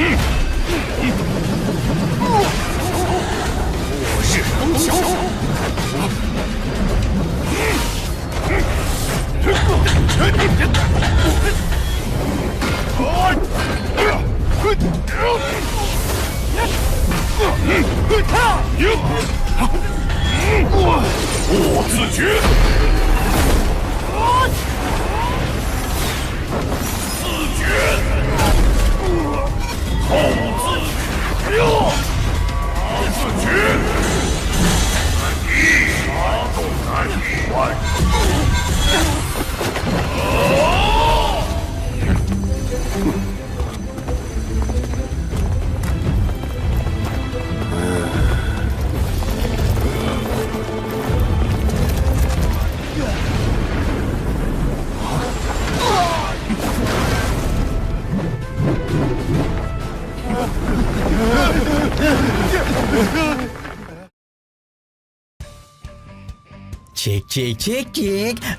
我是小手。我自觉。自觉。后自觉。自觉。啥都难换。Cek.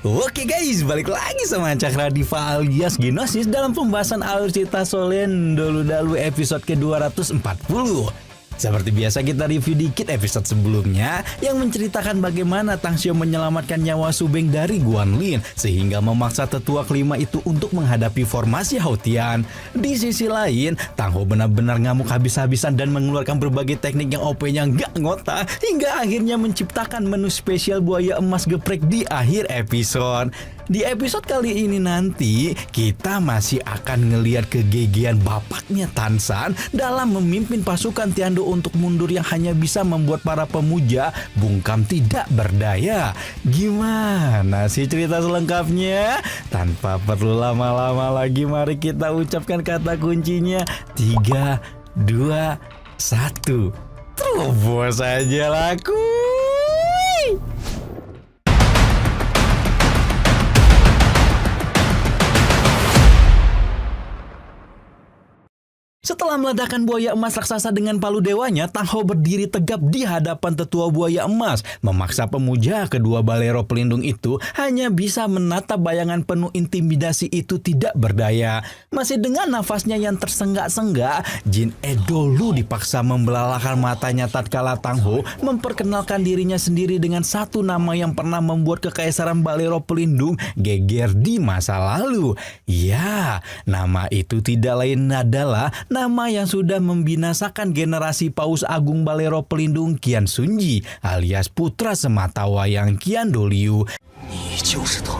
Oke guys, balik lagi sama Cakra Diva alias Genosis dalam pembahasan alur cerita Solen Dolu episode ke-240. Seperti biasa kita review dikit episode sebelumnya yang menceritakan bagaimana Tang Xiao menyelamatkan nyawa Su Beng dari Guan Lin sehingga memaksa tetua kelima itu untuk menghadapi formasi Haotian. Di sisi lain, Tang Ho benar-benar ngamuk habis-habisan dan mengeluarkan berbagai teknik yang OP-nya nggak ngotak hingga akhirnya menciptakan menu spesial buaya emas geprek di akhir episode. Di episode kali ini nanti kita masih akan ngelihat kegigihan bapaknya Tan San dalam memimpin pasukan Tiando untuk mundur yang hanya bisa membuat para pemuja bungkam tidak berdaya. Gimana sih cerita selengkapnya? Tanpa perlu lama-lama lagi, mari kita ucapkan kata kuncinya 3, 2, 1. Terobos aja laku. Setelah meledakkan buaya emas raksasa dengan palu dewanya, Tang Ho berdiri tegap di hadapan tetua buaya emas, memaksa pemuja kedua balero pelindung itu hanya bisa menatap bayangan penuh intimidasi itu tidak berdaya. Masih dengan nafasnya yang tersenggak-senggak, Jin Edolu dipaksa membelalakan matanya tatkala Tang Ho memperkenalkan dirinya sendiri dengan satu nama yang pernah membuat kekaisaran balero pelindung geger di masa lalu. Ya, nama itu tidak lain adalah nama yang sudah membinasakan generasi Paus Agung Balero Pelindung Qian Sunji alias putra sematawayang Qian Doliu. 你就是他。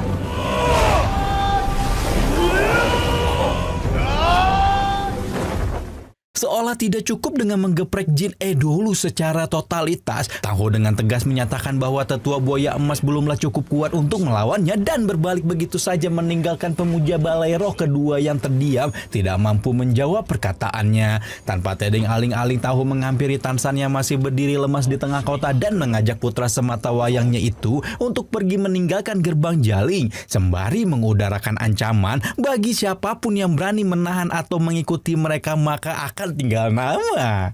Seolah tidak cukup dengan menggeprek Jin Edolu secara totalitas, Tang Ho dengan tegas menyatakan bahwa tetua buaya emas belumlah cukup kuat untuk melawannya dan berbalik begitu saja meninggalkan pemuja balero kedua yang terdiam tidak mampu menjawab perkataannya. Tanpa tedeng aling-aling, Tang Ho menghampiri Tan San yang masih berdiri lemas di tengah kota dan mengajak putra sematawayangnya itu untuk pergi meninggalkan gerbang Jaling sembari mengudarakan ancaman bagi siapapun yang berani menahan atau mengikuti mereka maka akan tinggal nama.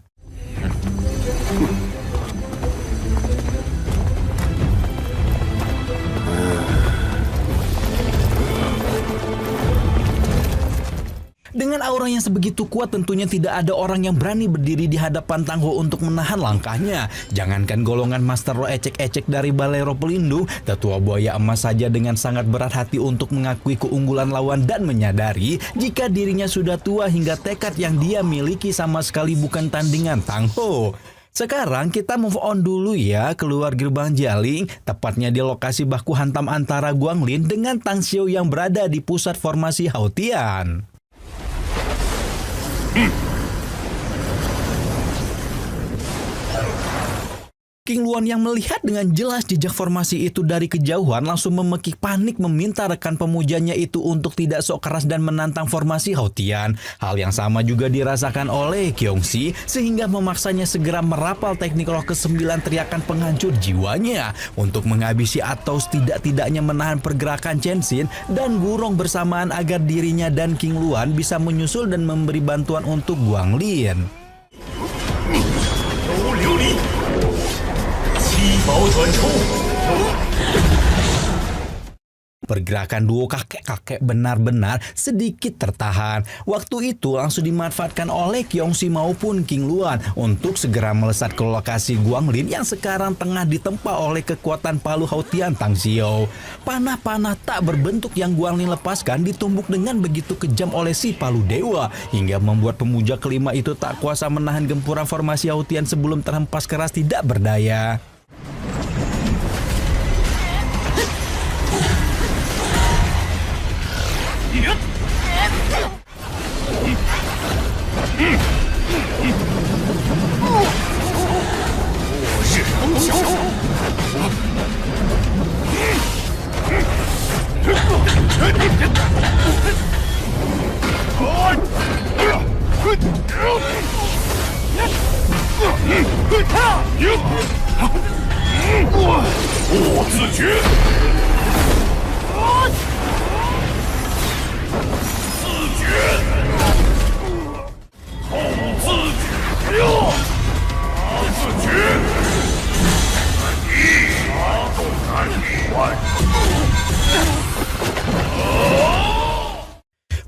Dengan aura yang sebegitu kuat, tentunya tidak ada orang yang berani berdiri di hadapan Tang Ho untuk menahan langkahnya. Jangankan golongan Master Lo ecek-ecek dari Balero Pelindung, tetua buaya emas saja dengan sangat berat hati untuk mengakui keunggulan lawan dan menyadari jika dirinya sudah tua hingga tekad yang dia miliki sama sekali bukan tandingan Tang Ho. Sekarang kita move on dulu ya, keluar gerbang Jaling, tepatnya di lokasi baku hantam antara Guan Lin dengan Tang Xiao yang berada di pusat formasi Haotian. King Luan yang melihat dengan jelas jejak formasi itu dari kejauhan langsung memekik panik meminta rekan pemujanya itu untuk tidak sok keras dan menantang formasi Haotian. Hal yang sama juga dirasakan oleh Qiongxi sehingga memaksanya segera merapal teknik roh ke-9 teriakan penghancur jiwanya untuk menghabisi atau setidak-tidaknya menahan pergerakan Chen Xin dan Gurong bersamaan agar dirinya dan King Luan bisa menyusul dan memberi bantuan untuk Guan Lin. Pergerakan duo kakek-kakek benar-benar sedikit tertahan. Waktu itu langsung dimanfaatkan oleh Kyeongsi maupun King Luan untuk segera melesat ke lokasi Guanglin yang sekarang tengah ditempa oleh kekuatan palu Haotian Tang Xiao. Panah-panah tak berbentuk yang Guanglin lepaskan ditumbuk dengan begitu kejam oleh si palu dewa hingga membuat pemuja kelima itu tak kuasa menahan gempuran formasi Haotian sebelum terhempas keras tidak berdaya.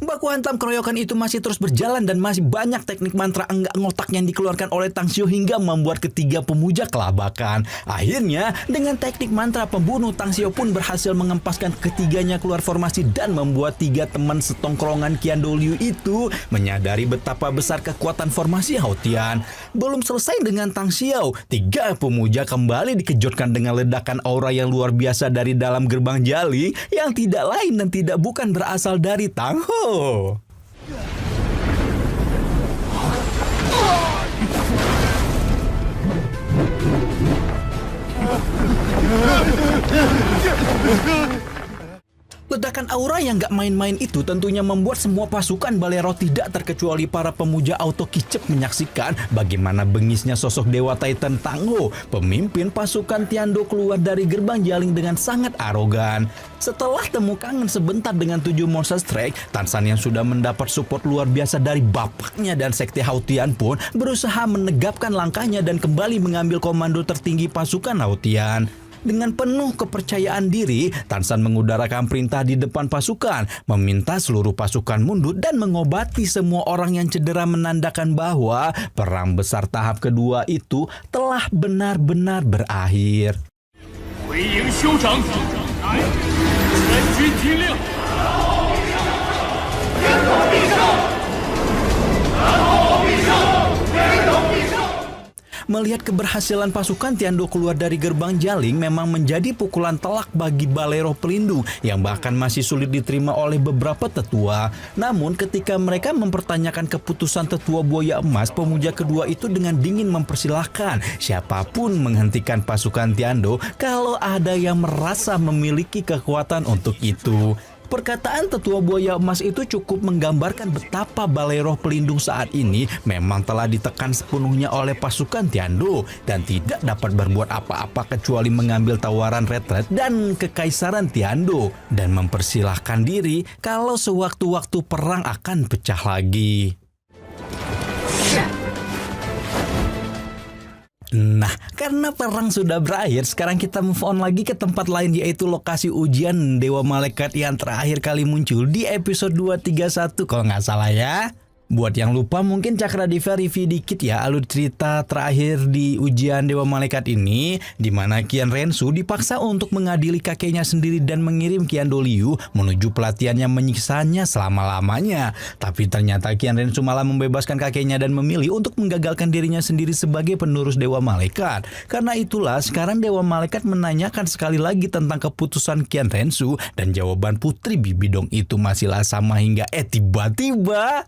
Baku hantam keroyokan itu masih terus berjalan dan masih banyak teknik mantra enggak ngotak yang dikeluarkan oleh Tang Xiao hingga membuat ketiga pemuja kelabakan. Akhirnya, dengan teknik mantra pembunuh, Tang Xiao pun berhasil mengempaskan ketiganya keluar formasi dan membuat tiga teman setongkrongan Qian Douliu itu menyadari betapa besar kekuatan formasi Haotian. Belum selesai dengan Tang Xiao, tiga pemuja kembali dikejutkan dengan ledakan aura yang luar biasa dari dalam gerbang Jialing yang tidak lain dan tidak bukan berasal dari Tang Ho. Ledakan aura yang gak main-main itu tentunya membuat semua pasukan Balero tidak terkecuali para pemuja auto kicep menyaksikan bagaimana bengisnya sosok Dewa Titan Tang Ho, pemimpin pasukan Tiando keluar dari gerbang Jialing dengan sangat arogan. Setelah temu kangen sebentar dengan 7 monster strike, Tansan yang sudah mendapat support luar biasa dari bapaknya dan sekte Haotian pun berusaha menegapkan langkahnya dan kembali mengambil komando tertinggi pasukan Haotian. Dengan penuh kepercayaan diri, Tansan mengudarakan perintah di depan pasukan, meminta seluruh pasukan mundur dan mengobati semua orang yang cedera menandakan bahwa perang besar tahap kedua itu telah benar-benar berakhir. 回营休整，来，全军听令。 Melihat keberhasilan pasukan Tiando keluar dari gerbang Jialing memang menjadi pukulan telak bagi Balero pelindung yang bahkan masih sulit diterima oleh beberapa tetua. Namun ketika mereka mempertanyakan keputusan tetua buaya emas, pemuja kedua itu dengan dingin mempersilahkan siapapun menghentikan pasukan Tiando kalau ada yang merasa memiliki kekuatan untuk itu. Perkataan tetua buaya emas itu cukup menggambarkan betapa Balero pelindung saat ini memang telah ditekan sepenuhnya oleh pasukan Tiando dan tidak dapat berbuat apa-apa kecuali mengambil tawaran retret dan kekaisaran Tiando dan mempersilahkan diri kalau sewaktu-waktu perang akan pecah lagi. Nah, karena perang sudah berakhir, sekarang kita move on lagi ke tempat lain, yaitu lokasi ujian Dewa Malaikat yang terakhir kali muncul di episode 231 kalau nggak salah ya. Buat yang lupa mungkin Cakra Diva review dikit ya alur cerita terakhir di ujian Dewa Malaikat ini, di mana Qian Rensu dipaksa untuk mengadili kakeknya sendiri dan mengirim Qian Douliu menuju pelatihan yang menyiksanya selama-lamanya. Tapi ternyata Qian Rensu malah membebaskan kakeknya dan memilih untuk menggagalkan dirinya sendiri sebagai penerus Dewa Malaikat. Karena itulah sekarang Dewa Malaikat menanyakan sekali lagi tentang keputusan Qian Rensu dan jawaban Putri Bibidong itu masihlah sama hingga tiba-tiba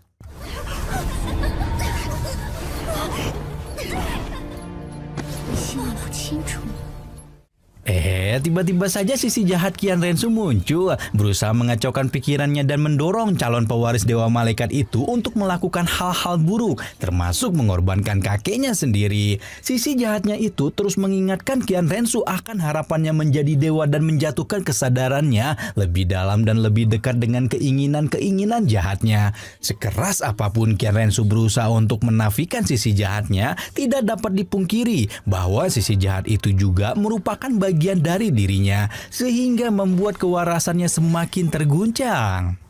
tiba-tiba saja sisi jahat Qian Rensu muncul, berusaha mengacaukan pikirannya dan mendorong calon pewaris Dewa Malaikat itu untuk melakukan hal-hal buruk, termasuk mengorbankan kakeknya sendiri. Sisi jahatnya itu terus mengingatkan Qian Rensu akan harapannya menjadi dewa dan menjatuhkan kesadarannya lebih dalam dan lebih dekat dengan keinginan-keinginan jahatnya. Sekeras apapun Qian Rensu berusaha untuk menafikan sisi jahatnya, tidak dapat dipungkiri bahwa sisi jahat itu juga merupakan bagian bagian dari dirinya, sehingga membuat kewarasannya semakin terguncang.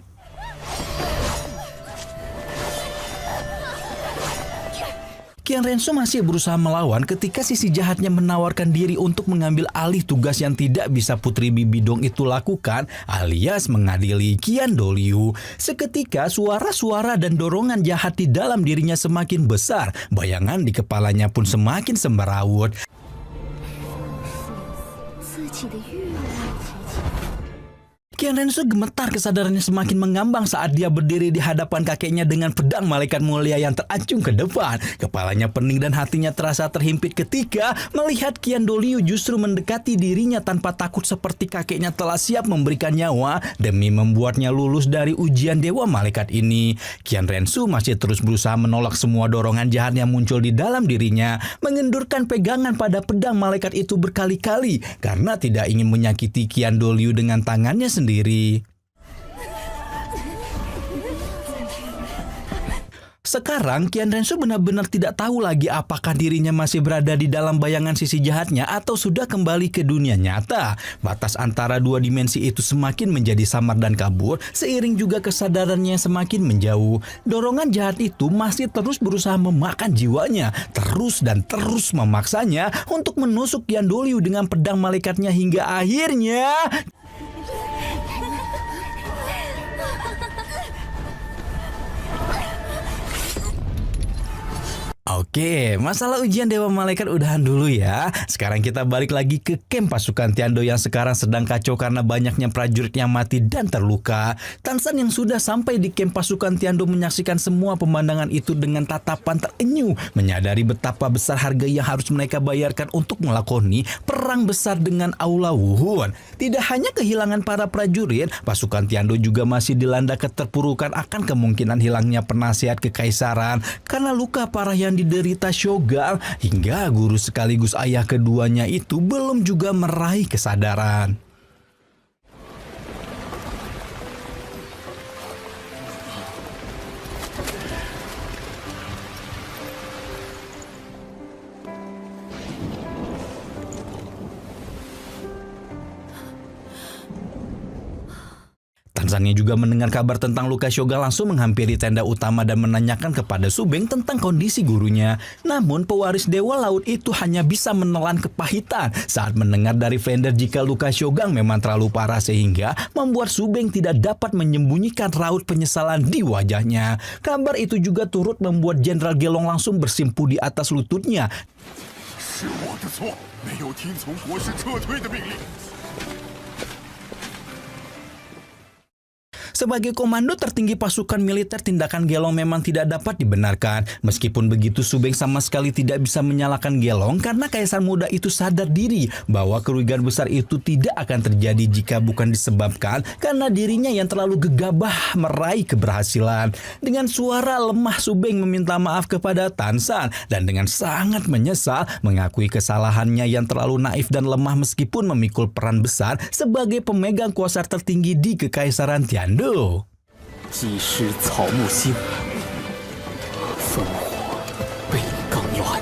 Qian Rensu masih berusaha melawan ketika sisi jahatnya menawarkan diri untuk mengambil alih tugas yang tidak bisa Putri Bibi Dong itu lakukan, alias mengadili Qian Doliu. Seketika suara-suara dan dorongan jahat di dalam dirinya semakin besar, bayangan di kepalanya pun semakin sembarawut. Qian Rensu gemetar, kesadarannya semakin mengambang saat dia berdiri di hadapan kakeknya dengan pedang malaikat mulia yang teracung ke depan. Kepalanya pening dan hatinya terasa terhimpit ketika melihat Qian Doliu justru mendekati dirinya tanpa takut seperti kakeknya telah siap memberikan nyawa demi membuatnya lulus dari ujian dewa malaikat ini. Qian Rensu masih terus berusaha menolak semua dorongan jahat yang muncul di dalam dirinya, mengendurkan pegangan pada pedang malaikat itu berkali-kali karena tidak ingin menyakiti Qian Doliu dengan tangannya sendiri. Sekarang Qian Rensu benar-benar tidak tahu lagi apakah dirinya masih berada di dalam bayangan sisi jahatnya atau sudah kembali ke dunia nyata. Batas antara dua dimensi itu semakin menjadi samar dan kabur, seiring juga kesadarannya semakin menjauh. Dorongan jahat itu masih terus berusaha memakan jiwanya, terus dan terus memaksanya untuk menusuk Qian Doliu dengan pedang malaikatnya hingga akhirnya Oke, masalah ujian dewa malaikat udahan dulu ya. Sekarang kita balik lagi ke camp pasukan Tiando yang sekarang sedang kacau karena banyaknya prajurit yang mati dan terluka. Tansan yang sudah sampai di camp pasukan Tiando menyaksikan semua pemandangan itu dengan tatapan terenyuh, menyadari betapa besar harga yang harus mereka bayarkan untuk melakoni perang besar dengan Aula Wuhun. Tidak hanya kehilangan para prajurit, pasukan Tiando juga masih dilanda keterpurukan akan kemungkinan hilangnya penasihat kekaisaran karena luka parah yang diderita Shogal, hingga guru sekaligus ayah keduanya itu belum juga meraih kesadaran. Tansannya juga mendengar kabar tentang luka Shogal, langsung menghampiri tenda utama dan menanyakan kepada Subeng tentang kondisi gurunya. Namun pewaris Dewa Laut itu hanya bisa menelan kepahitan saat mendengar dari Fender jika luka Shogal memang terlalu parah sehingga membuat Subeng tidak dapat menyembunyikan raut penyesalan di wajahnya. Kabar itu juga turut membuat Jenderal Gelong langsung bersimpu di atas lututnya. Sebagai komando tertinggi pasukan militer, tindakan Gelong memang tidak dapat dibenarkan. Meskipun begitu, Subeng sama sekali tidak bisa menyalahkan Gelong karena kaisar muda itu sadar diri bahwa kerugian besar itu tidak akan terjadi jika bukan disebabkan karena dirinya yang terlalu gegabah meraih keberhasilan. Dengan suara lemah, Subeng meminta maaf kepada Tansan dan dengan sangat menyesal mengakui kesalahannya yang terlalu naif dan lemah meskipun memikul peran besar sebagai pemegang kuasa tertinggi di Kekaisaran Tiando. 祭师草木星，烽火被刚乱。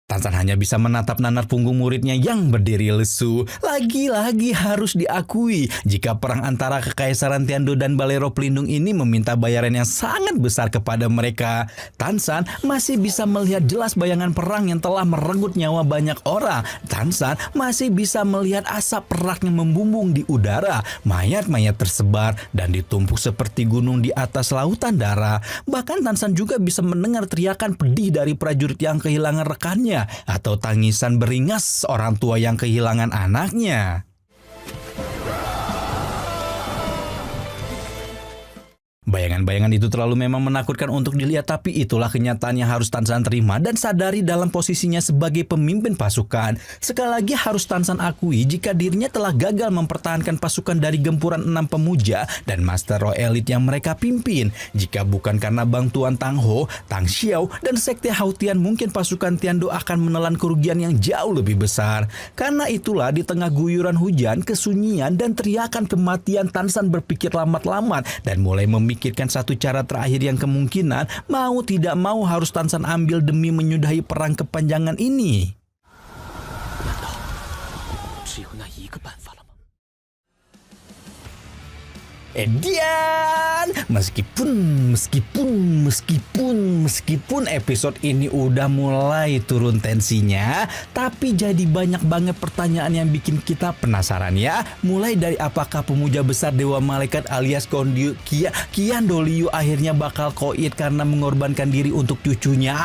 Tansan hanya bisa menatap nanar punggung muridnya yang berdiri lesu. Lagi-lagi harus diakui, jika perang antara Kekaisaran Tiando dan Balero Pelindung ini meminta bayaran yang sangat besar kepada mereka, Tansan masih bisa melihat jelas bayangan perang yang telah merenggut nyawa banyak orang. Tansan masih bisa melihat asap perak yang membumbung di udara, mayat-mayat tersebar dan ditumpuk seperti gunung di atas lautan darah. Bahkan Tansan juga bisa mendengar teriakan pedih dari prajurit yang kehilangan rekannya, atau tangisan beringas orang tua yang kehilangan anaknya. Bayangan-bayangan itu terlalu memang menakutkan untuk dilihat, tapi itulah kenyataan yang harus Tansan terima dan sadari dalam posisinya sebagai pemimpin pasukan. Sekali lagi harus Tansan akui jika dirinya telah gagal mempertahankan pasukan dari gempuran 6 pemuja dan Master Roh Elite yang mereka pimpin. Jika bukan karena bantuan Tang Ho, Tang Xiao, dan Sekte Hautian, mungkin pasukan Tiando akan menelan kerugian yang jauh lebih besar. Karena itulah di tengah guyuran hujan, kesunyian, dan teriakan kematian, Tansan berpikir lamat-lamat dan mulai memikirkan satu cara terakhir yang kemungkinan mau tidak mau harus Tansan ambil demi menyudahi perang kepanjangan ini. 只有那一个办法了吗？ Edian, meskipun episode ini udah mulai turun tensinya, tapi jadi banyak banget pertanyaan yang bikin kita penasaran ya. Mulai dari apakah pemuja besar Dewa Malaikat alias Kian Doliu akhirnya bakal koit karena mengorbankan diri untuk cucunya.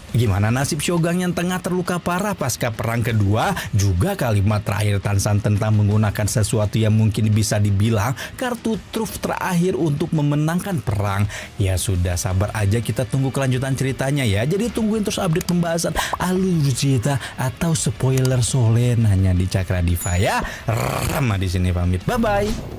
Gimana nasib Shogang yang tengah terluka parah pasca perang kedua? Juga kalimat terakhir Tan San tentang menggunakan sesuatu yang mungkin bisa dibilang kartu truf terakhir untuk memenangkan perang. Ya sudah, sabar aja, kita tunggu kelanjutan ceritanya ya. Jadi tungguin terus update pembahasan alur cerita atau spoiler Solen hanya di Cakra Diva ya. Rama di sini pamit. Bye bye.